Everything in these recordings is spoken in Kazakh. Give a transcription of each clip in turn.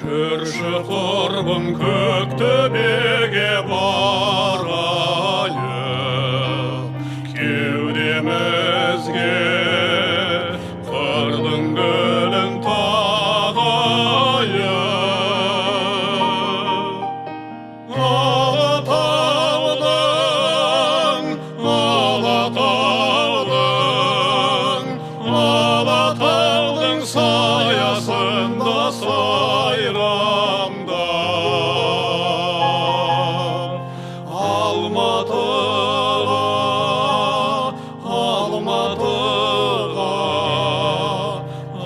Жүрші құрбым көк төбеге барайық, кеудемізге қырдың гүлін тағайық. Алатаудың саясында сайрамда,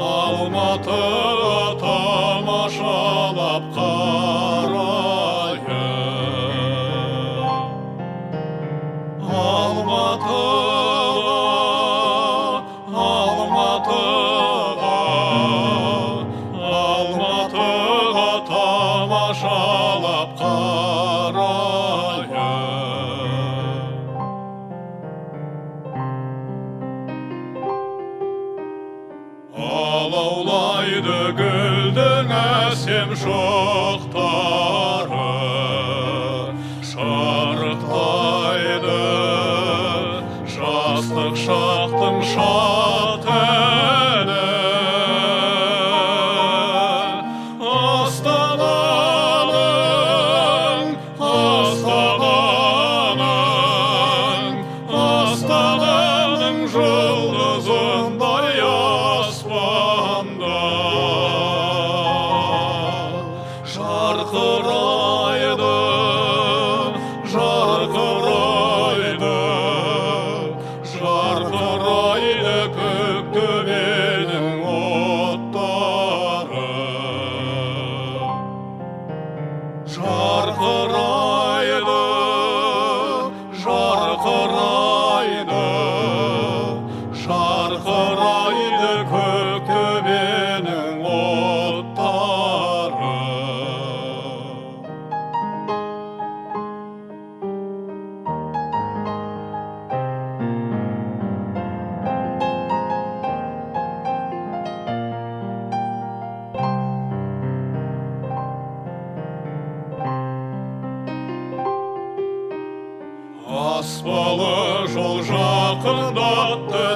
Алматыға тамашалап қарайық. Алматыға тамашалап қарайық. Алаулайды гүлдің әсем шоқтары, шарықтайды жастық шақтың шат әні. Астананың жұлдызындай аспанда жарқырайды, жарқырайды көк төбенің оттары. Жарқырайды, жарқырайды көк төбенің оттары. Аспалы жол жақындатты